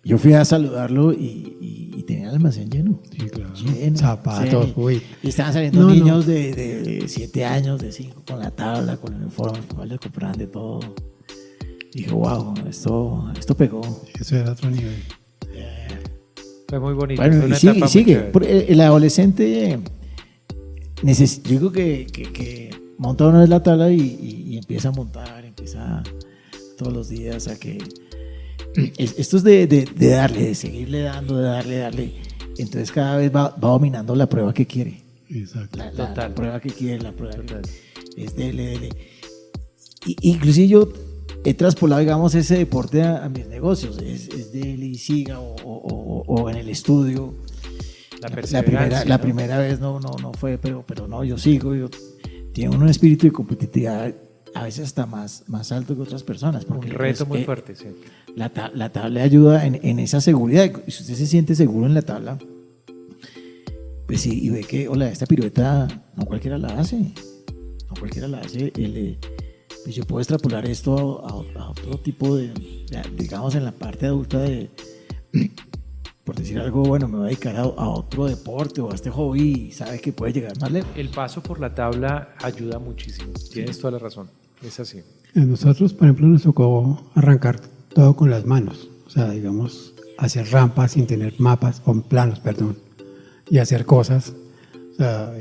Yo fui a saludarlo y tenía el almacén lleno. Sí, claro. Lleno. Zapatos, Sí. uy. Y estaban saliendo No, niños de 7 años, de 5, con la tabla, con el uniforme, igual les compraban de todo. Y dije, wow, esto pegó. Eso era otro nivel. Fue muy bonito. fue Bueno, una y sigue, etapa muy sigue. chévere. El adolescente, yo digo que monta una vez la tabla y empieza a montar, empieza todos los días a que... Esto es de darle, de seguirle dando, de darle. Entonces cada vez va dominando la prueba que quiere. Exacto. Total. Prueba que quiere, la prueba que es dele. Inclusive yo he traspolado, digamos, ese deporte a mis negocios. Es dele y siga o en el estudio. La primera vez no fue, pero no, yo sigo. Tiene un espíritu de competitividad a veces hasta más alto que otras personas. Un Porque reto muy fuerte, sí. la tabla le ayuda en esa seguridad. Si usted se siente seguro en la tabla, pues sí, y ve que, hola, esta pirueta no cualquiera la hace. No cualquiera la hace. Pues yo puedo extrapolar esto a otro tipo digamos, en la parte adulta por decir algo, bueno, me voy a dedicar a otro deporte o a este hobby y sabe que puede llegar más lejos. El paso por la tabla ayuda muchísimo. Tienes toda la razón. Es así. A nosotros, por ejemplo, nos tocó arrancar todo con las manos. O sea, digamos, hacer rampas sin tener mapas, o planos, perdón, y hacer cosas. O sea,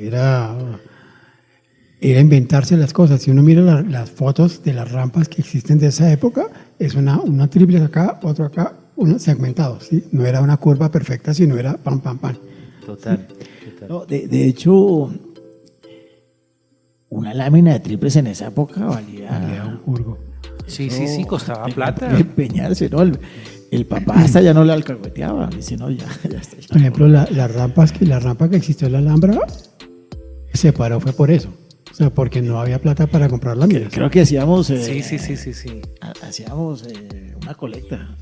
era inventarse las cosas. Si uno mira las fotos de las rampas que existen de esa época, es una triple acá, otro acá, uno segmentado, ¿sí? No era una curva perfecta, sino era pam, pam, pam. Total. No, de hecho, una lámina de triples en esa época Valía valía un curgo. Sí, costaba tenía plata. que empeñarse, ¿no? El papá hasta ya no le alcahueteaba. Dice, no, ya está. Por ejemplo, la rampa que existió en la Alhambra se paró fue por eso. O sea, porque no había plata para comprar láminas. Creo que hacíamos, Sí. hacíamos una colecta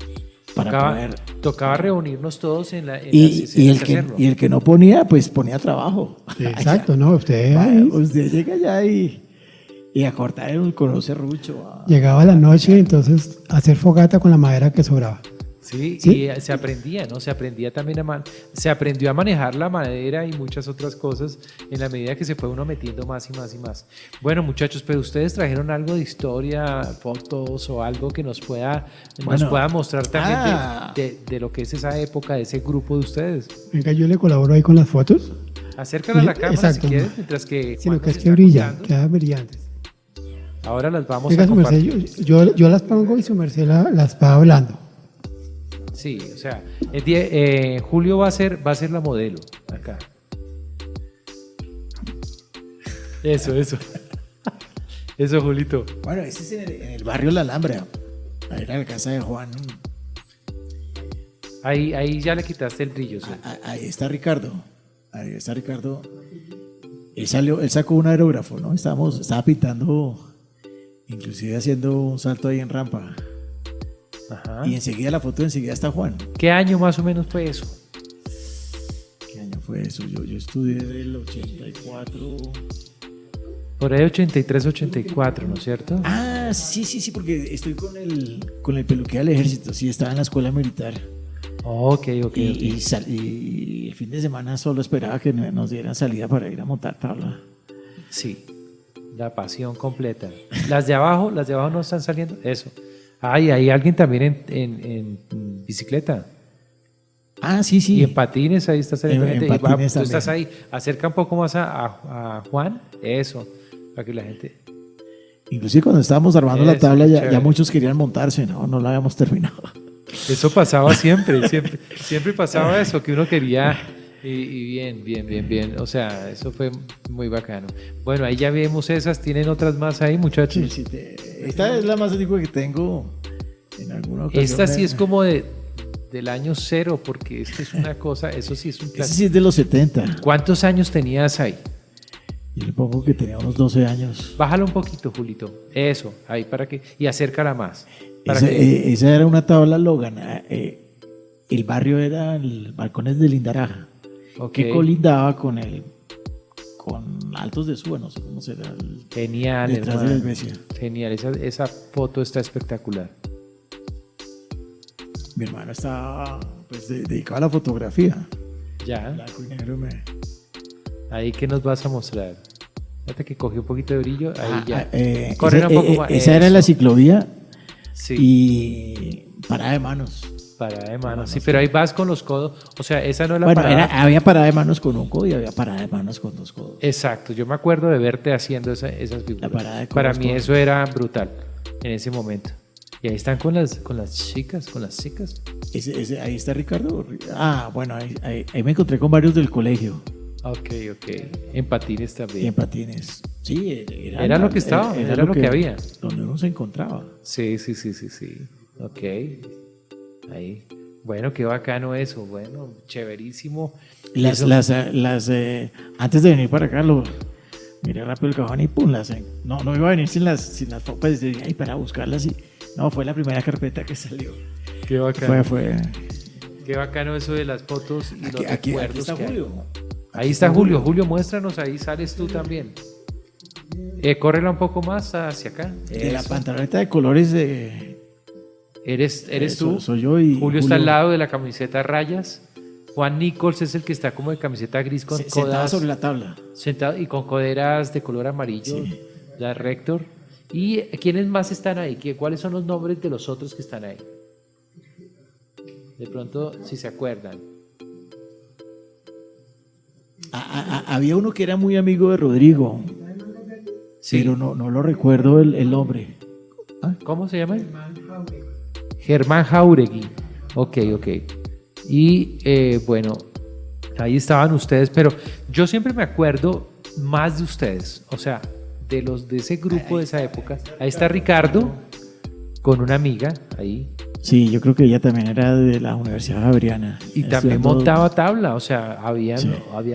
para Tocaba, poder. tocaba reunirnos todos en las Y escenas y hacerlo. el que no ponía, pues ponía trabajo. Sí, exacto, ¿no? Usted Vaya, ahí usted llega allá y a cortar con un serrucho. llegaba a la noche, entonces a hacer fogata con la madera que sobraba. Sí, ¿Sí? y se aprendía, ¿no? Se aprendía también se aprendió a manejar la madera y muchas otras cosas en la medida que se fue uno metiendo más y más y más. Bueno, muchachos, pero ustedes trajeron algo de historia, fotos o algo que nos pueda mostrar también de lo que es esa época, de ese grupo de ustedes. Venga, yo le colaboro ahí con las fotos. Acércala a la cámara Exacto. si quieres, mientras que Sino Juan que nos es que está brillan, contando. quedan brillantes. Ahora las vamos Venga, a su merced, compartir. yo las pongo y su merced las va hablando. Sí, o sea, Julio va a ser la modelo acá. Eso. Eso, Julito. Bueno, ese es en el barrio La Alhambra. Ahí era la casa de Juan. Ahí ya le quitaste el brillo. ¿Sí? Ahí está Ricardo. Él sacó un aerógrafo, ¿no? Estaba pintando, inclusive haciendo un salto ahí en rampa. Ajá. Y enseguida está Juan. ¿Qué año más o menos fue eso? ¿Qué año fue eso? Yo estudié del 84. Por ahí 83, 84, ¿no es cierto? Ah, sí, porque estoy con el peluquero del ejército. Sí, estaba en la escuela militar. Ok. Y el fin de semana solo esperaba que nos dieran salida para ir a montar tabla. Sí, la pasión completa. Las de abajo no están saliendo. Eso. Hay alguien también en bicicleta. Ah, sí. Y en patines, ahí está saliendo En gente. patines Tú también. estás ahí. Acerca un poco más a Juan. Eso. Para que la gente. Inclusive cuando estábamos armando la Eso, tabla qué ya chévere. muchos querían montarse, no la habíamos terminado. Eso pasaba siempre pasaba eso, que uno quería. Y bien. O sea, eso fue muy bacano. Bueno, ahí ya vemos esas. ¿Tienen otras más ahí, muchachos? Esta es la más antigua que tengo en alguna ocasión. Esta sí es como del año cero, porque es que es una cosa, eso sí es un Ese clásico. sí es de los 70. ¿Cuántos años tenías ahí? Yo le pongo que tenía unos 12 años. Bájalo un poquito, Julito. Eso, ahí para que. Y acércala más. Para que, Esa era una tabla Logan. El barrio era el Balcones de Lindaraja, ok. que colindaba con Altos de Suba, no sé cómo será. Genial, Detrás de la hermano. iglesia. Genial, esa foto está espectacular. Mi hermano estaba pues, dedicado a la fotografía. Ya, Blanco y negro ahí que nos vas a mostrar. Fíjate que cogió un poquito de brillo, ahí ya. esa, Corren un poco más. esa era Eso. la ciclovía Sí, y parada de manos. parada de manos. Sí, pero ahí vas con los codos. O sea, esa no es la Bueno, parada. había parada de manos con un codo y había parada de manos con 2 codos. Exacto, yo me acuerdo de verte haciendo esas figuras. La parada de Para codos mí con- eso era brutal en ese momento. Y ahí están con las chicas. Ahí está Ricardo. Bueno, ahí me encontré con varios del colegio Ok. En patines y también. en patines. Sí, Era lo que estaba, era lo que había. Donde uno se encontraba. Sí. Ok. Ahí. Bueno, qué bacano eso. Bueno, chéverísimo. Las, Eso- antes de venir para acá, miré rápido el cajón y pum, no iba a venir sin las fotos. Ahí para buscarlas y no, fue la primera carpeta que salió. Qué bacano. Fue. Qué bacano eso de las fotos y los Aquí recuerdos está que hay. Julio. Ahí está Julio. Julio, muéstranos, ahí sales tú también. Córrela un poco más hacia acá. De la Eso. pantaloneta de colores Eres tú. Soy yo y Julio está al lado de la camiseta a rayas. Juan Nichols es el que está como de camiseta gris con sentado codas. sobre la tabla. Sentado y con coderas de color amarillo. Sí. La Rector. ¿Y quiénes más están ahí? ¿Cuáles son los nombres de los otros que están ahí? De pronto, si se acuerdan. Había uno que era muy amigo de Rodrigo, pero no lo recuerdo el nombre. ¿Cómo se llama? Germán Jauregui. Ok. Y bueno, Ahí estaban ustedes, pero yo siempre me acuerdo más de ustedes, o sea, de ese grupo de esa época. Ahí está Ricardo con una amiga ahí. Sí, yo creo que ella también era de la Universidad Javeriana. Y también Estudiando- montaba tabla, o sea, habían Sí.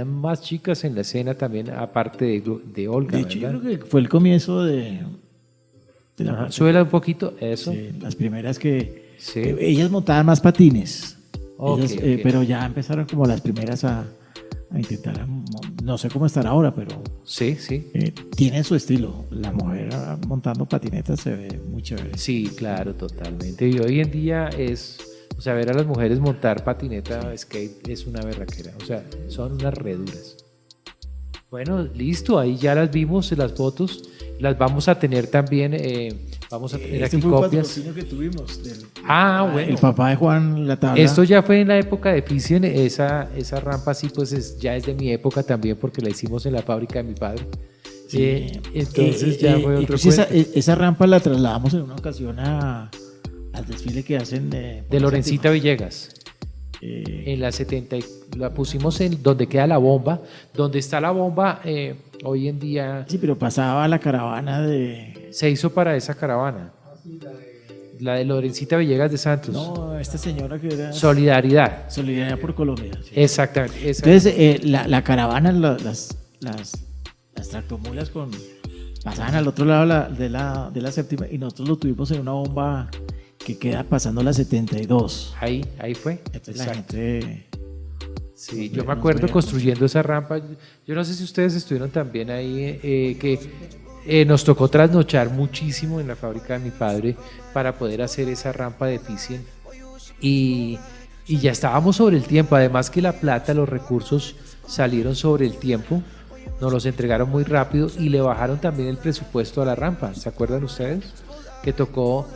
más chicas en la escena también, aparte de Olga, De hecho, yo ¿verdad? creo que fue el comienzo de la Ajá, parte- súbela un poquito, eso. sí, las primeras que Sí. ellas montaban más patines. Ok, Ellas, ok. pero ya empezaron como las primeras a intentar, no sé cómo estar ahora, pero Sí, sí. tiene su estilo. La mujer montando patinetas se ve muy chévere. Sí, claro, totalmente. Y hoy en día o sea, ver a las mujeres montar patineta, skate, es una berraquera. O sea, son unas reduras. Bueno, listo, ahí ya las vimos, las fotos. Las vamos a tener también, vamos a tener Este aquí fue un copias. patrocinio que tuvimos del Bueno. el papá de Juan La Tabla. Esto ya fue en la época de Ficien, esa rampa sí, pues ya es de mi época también, porque la hicimos en la fábrica de mi padre. Sí. Entonces ya fue otro incluso cuento. esa rampa la trasladamos en una ocasión al desfile que hacen De Lorencita Villegas. En la 70, la pusimos en donde queda la bomba. Donde está la bomba, hoy en día Sí, pero pasaba la caravana de... se hizo para esa caravana. La de Lorencita Villegas de Santos. No, esta señora que era... Solidaridad. Solidaridad por Colombia. Sí. Exactamente. esa. Entonces, la caravana, las tractomulas pasaban al otro lado de la séptima y nosotros lo tuvimos en una bomba que queda pasando la 72. Ahí fue. Entonces la Exacto. gente... Sí, Nos yo me veíamos, acuerdo veíamos. construyendo esa rampa. Yo no sé si ustedes estuvieron también ahí, que nos tocó trasnochar muchísimo en la fábrica de mi padre para poder hacer esa rampa de Ficien. Y ya estábamos sobre el tiempo. Además que la plata, los recursos salieron sobre el tiempo. Nos los entregaron muy rápido y le bajaron también el presupuesto a la rampa. ¿Se acuerdan ustedes? Que tocó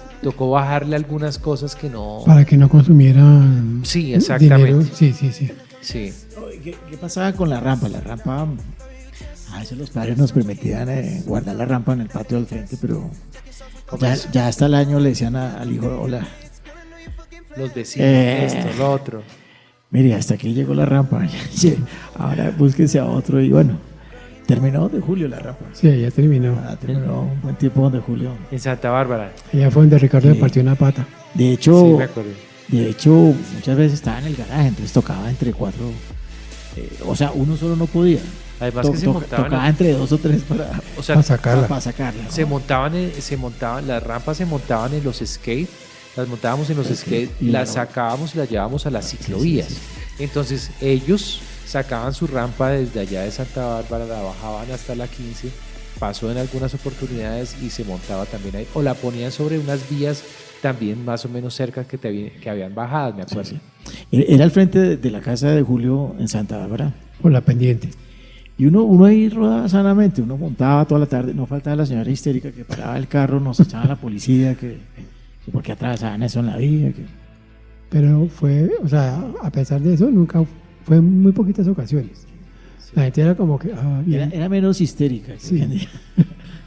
bajarle algunas cosas que no... Para que no consumieran Sí, exactamente. dinero. Sí, sí, sí. Sí. ¿Qué pasaba con la rampa? La rampa, a veces los padres nos permitían guardar la rampa en el patio al frente, pero ya hasta el año le decían al hijo, hola, Los vecinos, esto, lo otro. mire, hasta aquí llegó la rampa, ahora búsquense a otro. Y bueno, terminó de julio la rampa. Sí, ya terminó. Terminó un buen tiempo de julio. En Santa Bárbara. Allá fue donde Ricardo Sí. le partió una pata. De Sí, hecho, me acuerdo. muchas veces estaba en el garaje, entonces tocaba entre cuatro, o sea, uno solo no podía. Además que se montaban, Tocaba entre dos o tres para o sea, Para sacarla. sacarla. ¿no? se montaban, las rampas se montaban en los skate, las montábamos en los skate, y las no. sacábamos y las llevábamos a las ciclovías. Entonces ellos sacaban su rampa desde allá de Santa Bárbara, la bajaban hasta la 15, pasó en algunas oportunidades y se montaba también ahí, o la ponían sobre unas vías también más o menos cerca que habían bajadas, me acuerdo. Era al frente de la casa de Julio en Santa Bárbara. Por la pendiente. Y uno ahí rodaba sanamente, uno montaba toda la tarde, no faltaba la señora histérica que paraba el carro, nos echaban la policía, que porque atravesaban eso en la vía. Pero fue, o sea, a pesar de eso, nunca fue en muy poquitas ocasiones. La gente era como que, bien. Era menos histérica. Que Sí. hoy en día.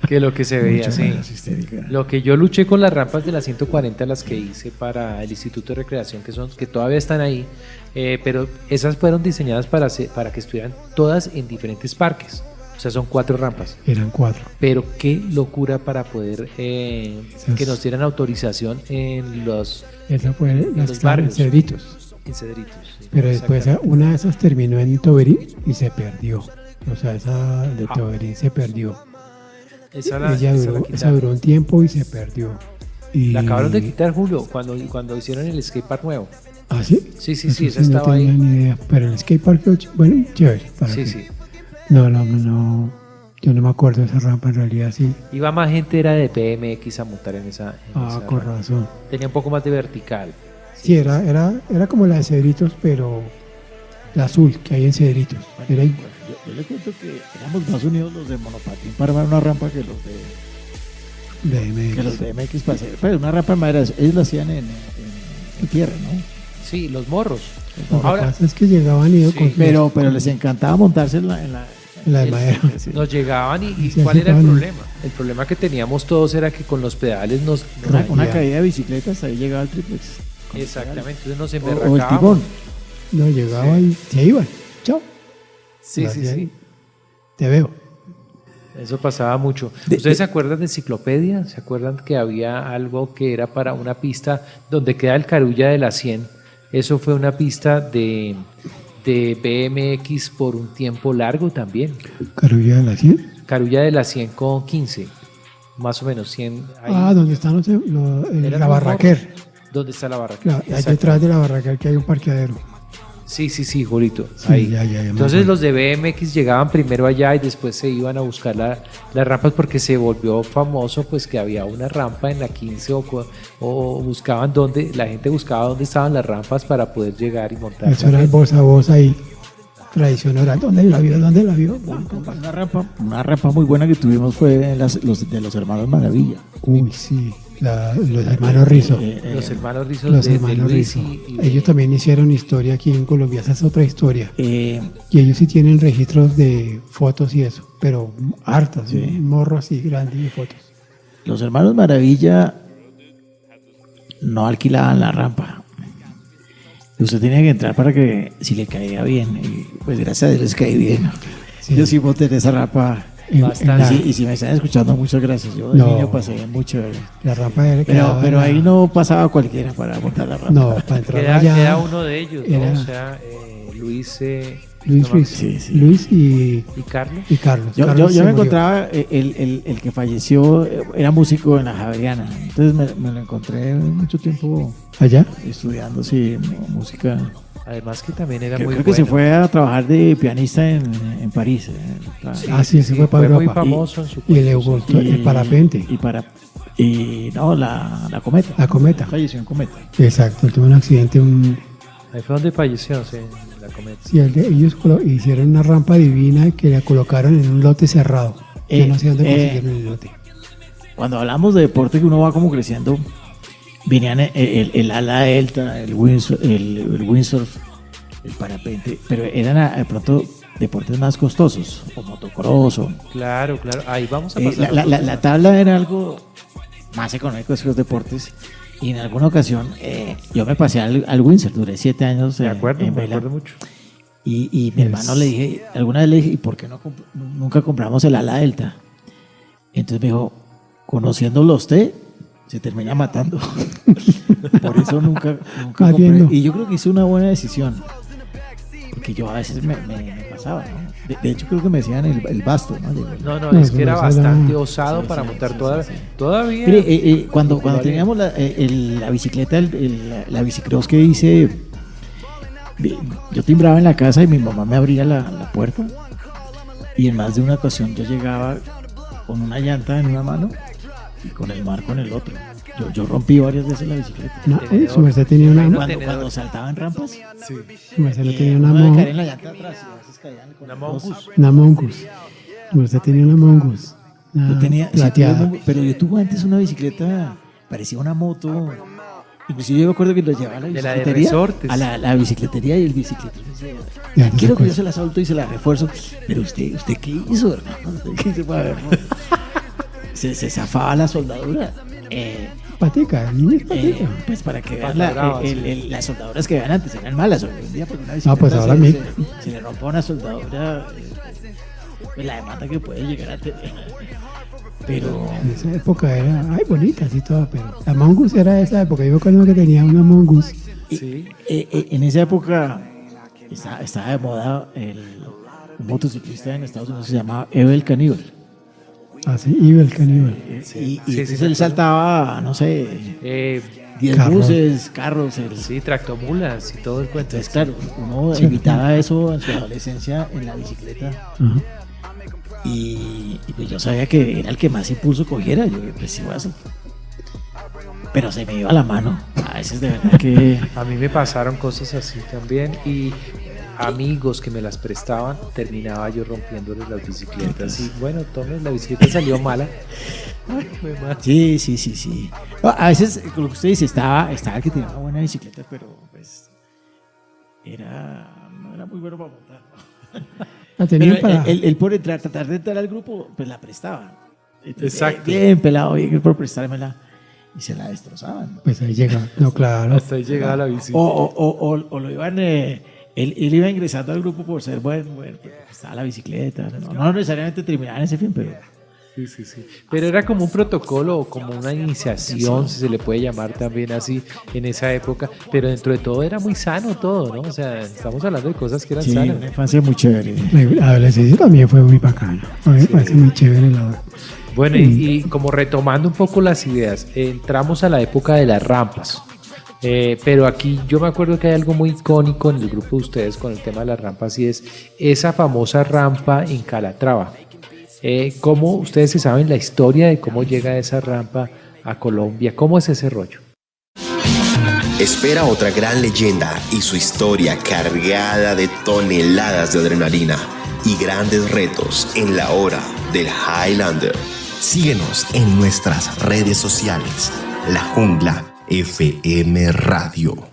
Que lo que se veía, Mucho sí. menos histérica. Lo que yo luché con las rampas de las 140, las que hice para el Instituto de Recreación, que todavía están ahí, pero esas fueron diseñadas para que estuvieran todas en diferentes parques. O sea, son 4 rampas. Eran 4. Pero qué locura para poder que nos dieran autorización en los Esa fue las los que estaban en barrios. Cedritos. en Cedritos. Sí, Pero después exactamente. una de esas terminó en Toberín y se perdió. O sea, esa de Ah. Toberín se perdió. Esa Ella esa duró, esa quitaron. duró un tiempo y se perdió. Y... La acabaron de quitar, Julio, cuando hicieron el skatepark nuevo. ¿Ah, sí? Sí, sí, Eso sí, esa no estaba tenía ahí. ni idea. Pero el skatepark, bueno, chévere. ¿para Sí, qué? sí. No, yo no me acuerdo de esa rampa en realidad, sí. Iba más gente, era de BMX a montar en esa. esa Con rampa. razón. Tenía un poco más de vertical. Sí, era como la de Cedritos, pero la azul que hay en Cedritos. Era igual. Yo le cuento que éramos más unidos los de monopatín para armar una rampa que los de BMX para hacer. Pero una rampa de madera, ellos la hacían en tierra, ¿no? Sí, los morros. Lo que Ahora, pasa es que llegaban y Sí, con Pero les encantaba montarse en la la de madera. sí. nos llegaban y Sí, ¿cuál así era el estaban. problema? El problema que teníamos todos era que con los pedales nos Una caída de bicicletas, ahí llegaba el triplex. exactamente, entonces nos O el emberracábamos. timón. No, llegaba y se iban. chao. Sí, sí, Gracias. sí. Te veo. Eso pasaba mucho. ¿Ustedes se acuerdan de Enciclopedia? ¿Se acuerdan que había algo que era para una pista donde queda el Carulla de la 100? Eso fue una pista de BMX por un tiempo largo también. Carulla de la 100. Carulla de la 100 con 15, más o menos 100. Ahí. Donde están Era la muy Barraquer. morro. ¿Dónde está la barraca? Claro, ahí Exacto. detrás de la Barraquer que hay un parqueadero. Sí, sí, sí, Julito. Sí, Ahí. ya me Entonces acuerdo. los de BMX llegaban primero allá y después se iban a buscar las rampas porque se volvió famoso pues que había una rampa en la 15 o buscaban la gente buscaba dónde estaban las rampas para poder llegar y montar. Eso era el voz a voz ahí. Tradición oral. ¿Dónde la vio? ¿Dónde la vio? Una rampa muy buena que tuvimos fue de los hermanos Maravilla. Uy, sí. Los hermanos Rizzo. Los hermanos Rizos Los de hermanos Luis Rizzo. y Ellos también hicieron historia aquí en Colombia. Esa es otra historia. Eh, Y ellos sí tienen registros de fotos y eso. Pero hartas. Sí. Un morro así grande de fotos. los hermanos Maravilla no alquilaban la rampa. Usted tenía que entrar para que si le caía bien. Y pues gracias a Dios les caí bien. Sí. Yo sí monté en esa rampa. Bastante. Y si me están escuchando, muchas gracias. Yo de No. niño pasé mucho. La rampa era Pero ahí no pasaba cualquiera para montar la rampa. No, para entrar queda, allá. queda uno de ellos, ¿no? era- O sea, Luis, Luis no, Ruiz. Sí, sí. Luis y Carlos. y Carlos. Yo Carlos se me murió. encontraba, el que falleció era músico en la Javeriana. Entonces me lo encontré mucho tiempo ¿Allá? estudiando sí, música. Además que también era Creo muy que bueno. se fue a trabajar de pianista en París. Sí, se fue para fue muy Europa. famoso en su Y le cuerpo, gustó el parapente. Y no, la cometa. La cometa. Falleció en cometa. Exacto, él tuvo un accidente. Ahí fue donde falleció, sí, en la cometa. Sí, ellos hicieron una rampa divina que la colocaron en un lote cerrado. Yo no sé dónde consiguieron el lote. Cuando hablamos de deporte que uno va como creciendo, venían el ala delta, el windsurf, el parapente, pero eran de pronto deportes más costosos, o motocross, o Claro, claro. Ahí vamos a pasar. la tabla era algo más económico de esos deportes. Y en alguna ocasión yo me pasé al windsurf, duré 7 años De acuerdo, en me vela. acuerdo mucho. Y mi hermano le dije, alguna vez le dije, ¿y por qué nunca compramos el ala delta? Entonces me dijo, conociéndolo a usted, se termina matando. Por eso nunca compré. Atiendo. Y yo creo que hice una buena decisión. Porque yo a veces me pasaba, ¿no? De hecho, creo que me decían el basto, ¿no? No, No, es que era eso bastante era- osado Sí, para sí, montar sí, toda. sí. Todavía. Mire, cuando Vale. teníamos la bicicleta, la bicicross que hice, yo timbraba en la casa y mi mamá me abría la puerta. Y en más de una ocasión yo llegaba con una llanta en una mano y con el marco en el otro. Yo rompí varias veces la bicicleta. No, tenedor. su merced tenía una. Imagino- Cuando, tenedor. cuando saltaban rampas, Su merced no tenía uno una debe mon- caer en la llanta atrás y a veces caían con Una los mongoose. dos. una mongoose. Su merced tenía una mongoose. Una Yo tenía, sí, plateada. pero yo tuve antes una bicicleta, parecía una moto. Inclusive yo me acuerdo que lo llevaba a la De la de bicicletería, resortes. a la bicicletería y el bicicletero me decía, Ya, no se quiero que yo acuerda. se la solto y se la refuerzo. Pero usted ¿qué hizo, hermano? ¿Usted qué hizo para verlo? se zafaba la soldadura. Patica, el niño es patica. Pues para que vean Pata brava, las soldaduras que vean antes eran malas. Hoy en día, porque una No, pues bicicleta ahora se, mismo. se le rompa una soldadura, pues la demanda que puede llegar a tener. Pero En esa época era, ay, bonita, así todo, pero la mongoose era de esa época. Yo me acuerdo que tenía una mongoose. Sí. en esa época estaba de moda un motociclista en Estados Unidos que se llamaba Evel Knievel. Así, Evil Caníbal. Y sí, entonces sí, él saltaba, no sé, Eh, 10 Carros. buses, carros. sí, tractomulas y todo el cuento. Entonces, claro, uno evitaba eso en su adolescencia en la bicicleta. Ajá. Y pues yo sabía que era el que más impulso cogiera. Yo pues sí voy a saltar. Pero se me iba la mano. A veces de verdad que... A mí me pasaron cosas así también y amigos que me las prestaban, terminaba yo rompiéndoles las bicicletas. Y bueno, tome, la bicicleta salió mala. Ay, fue mal. Sí. No, a veces, lo que usted dice, estaba el que tenía una buena bicicleta, pero pues no era muy bueno para montar. La tenían Pero para. él por tratar de entrar al grupo, pues la prestaba. Entonces, Exacto. Bien pelado, bien por prestármela. Y se la destrozaban. Pues ahí llega. No, claro. Hasta ahí llegaba la bici. O lo iban Él iba ingresando al grupo por ser bueno, estaba la bicicleta, no necesariamente terminar en ese fin, pero... Sí, sí, sí. Pero era como un protocolo o como una iniciación, si se le puede llamar también así en esa época. Pero dentro de todo era muy sano todo, ¿no? O sea, estamos hablando de cosas que eran Sí, sanas. una infancia muy chévere. La adolescencia también fue muy bacana. A mí me parece muy chévere la... Bueno, y como retomando un poco las ideas, entramos a la época de las rampas. Pero aquí yo me acuerdo que hay algo muy icónico en el grupo de ustedes con el tema de las rampas y es esa famosa rampa en Calatrava. ¿Cómo ustedes se saben la historia de cómo llega esa rampa a Colombia? ¿Cómo es ese rollo? Espera otra gran leyenda y su historia cargada de toneladas de adrenalina y grandes retos en la hora del Highlander. Síguenos en nuestras redes sociales, La Jungla FM Radio.